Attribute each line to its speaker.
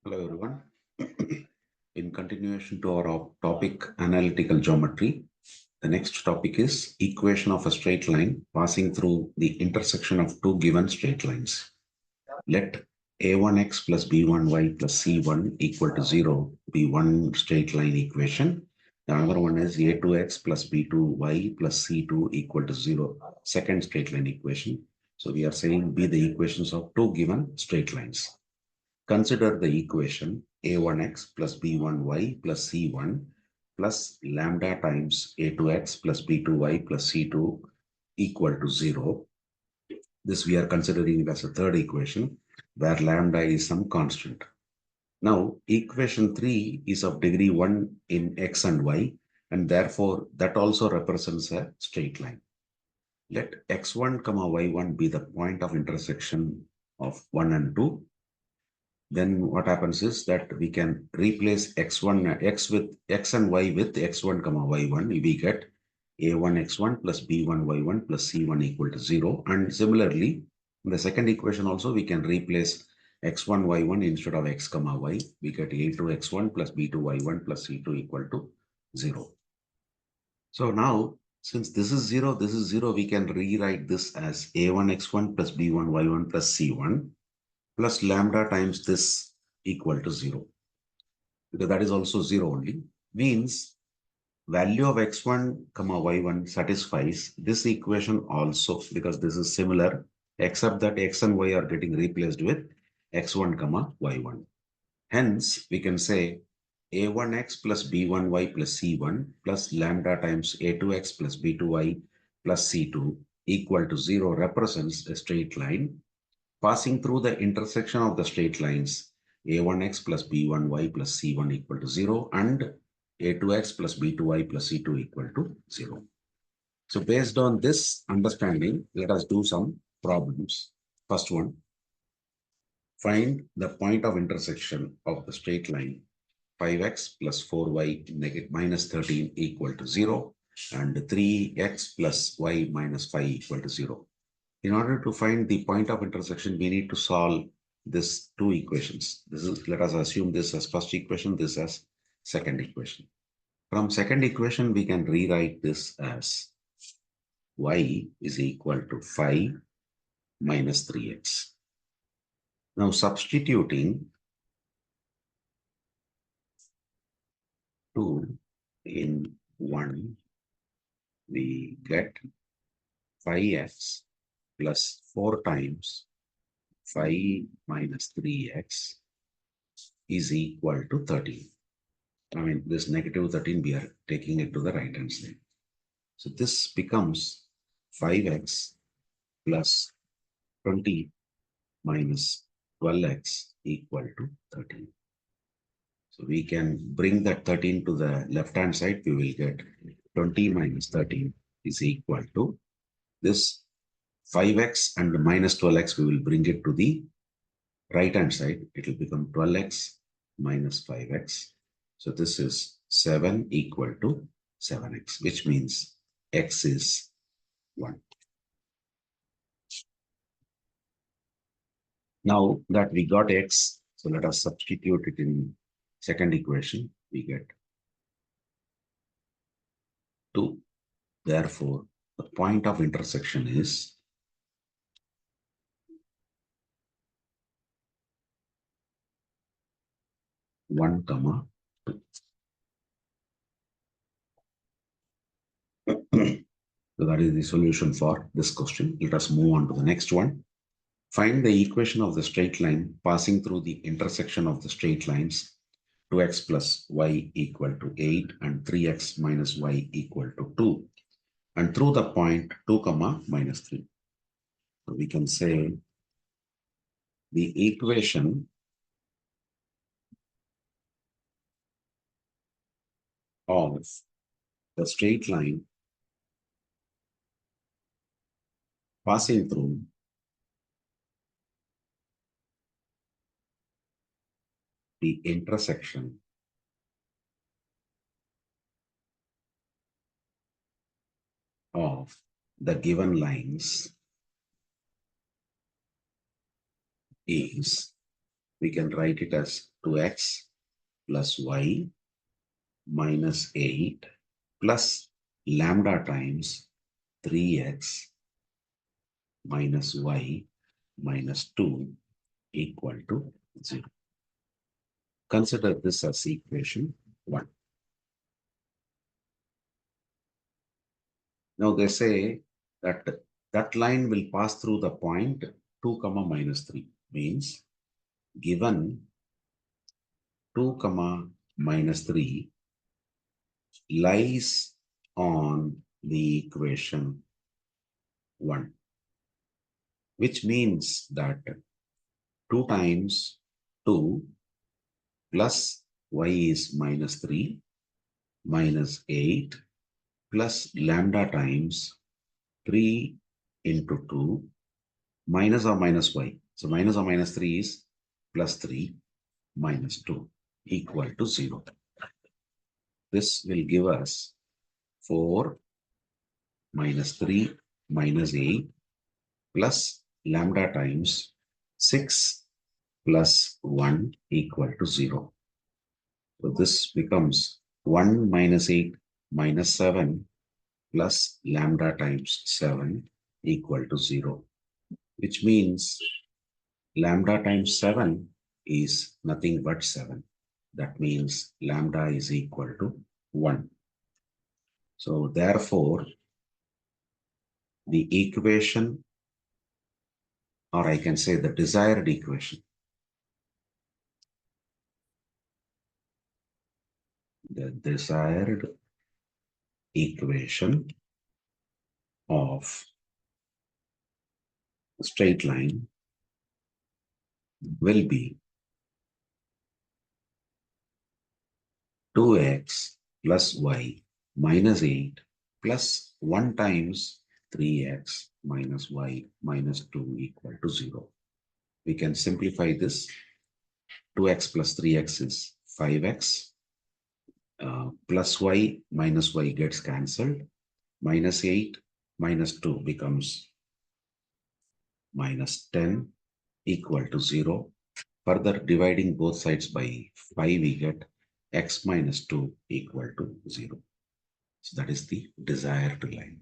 Speaker 1: Hello everyone. In continuation to our topic analytical geometry, the next topic is equation of a straight line passing through the intersection of two given straight lines. Let a1x plus b1y plus c1 equal to 0 be one straight line equation. The other one is a2x plus b2y plus c2 equal to 0, second straight line equation. So we are saying be the equations of two given straight lines. Consider the equation a1x plus b1y plus c1 plus lambda times a2x plus b2y plus c2 equal to 0. This we are considering it as a third equation where lambda is some constant. Now, equation 3 is of degree 1 in x and y, and therefore that also represents a straight line. Let x1, y1 be the point of intersection of 1 and 2. Then what happens is that we can replace x with x and y with x1, y1. We get a1 x1 plus b1 y1 plus c1 equal to 0. And similarly, in the second equation also, we can replace x1 y1 instead of x y. We get a2 x1 plus b2 y1 plus c2 equal to 0. So now, since this is 0, we can rewrite this as a1 x1 plus b1 y1 plus c1 plus lambda times this equal to 0, because that is also 0 only, means value of x1 y1 satisfies this equation also, because this is similar, except that x and y are getting replaced with x1 y1. Hence we can say a1x plus b1y plus c1 plus lambda times a2x plus b2y plus c2 equal to 0 represents a straight line passing through the intersection of the straight lines a1x plus b1y plus c1 equal to 0 and a2x plus b2y plus c2 equal to 0. So based on this understanding, let us do some problems. First one, find the point of intersection of the straight line 5x plus 4y minus 13 equal to 0 and 3x plus y minus 5 equal to 0. In order to find the point of intersection, we need to solve this two equations. Let us assume this as first equation, this as second equation. From second equation, we can rewrite this as y is equal to 5 minus 3x. Now substituting 2 in 1, we get 5x plus 4 times 5 minus 3x is equal to 13. I mean, this negative 13, we are taking it to the right hand side. So this becomes 5x plus 20 minus 12x equal to 13. So we can bring that 13 to the left hand side. We will get 20 minus 13 is equal to this 5x and minus 12x. We will bring it to the right hand side. It will become 12x minus 5x. So this is 7 equal to 7x, which means x is 1. Now that we got x, so let us substitute it in second equation. We get 2. Therefore, the point of intersection is 1, 2. So that is the solution for this question. Let us move on to the next one. Find the equation of the straight line passing through the intersection of the straight lines 2x plus y equal to 8 and 3x minus y equal to 2 and through the point 2 comma minus 3. So we can say the equation of the straight line passing through the intersection of the given lines is we can write it as 2x plus y minus 8 plus lambda times 3x minus y minus 2 equal to 0. Consider this as equation 1. Now they say that that line will pass through the point 2 comma minus 3, means given 2 comma minus 3 lies on the equation 1, which means that 2 times 2 plus y is minus 3 minus 8 plus lambda times 3 into 2 minus or minus y. So minus or minus 3 is plus 3 minus 2 equal to 0. This will give us 4 minus 3 minus 8 plus lambda times 6 plus 1 equal to 0. So this becomes 1 minus 8 minus 7 plus lambda times 7 equal to 0, which means lambda times 7 is nothing but 7. That means lambda is equal to 1. So therefore, the equation, or I can say the desired equation, the desired equation of a straight line will be 2x plus y minus 8 plus 1 times 3x minus y minus 2 equal to 0. We can simplify this. 2x plus 3x is 5x. Plus y minus y gets cancelled. Minus 8 minus 2 becomes minus 10 equal to 0. Further dividing both sides by 5, we get x minus 2 equal to 0. So that is the desired line.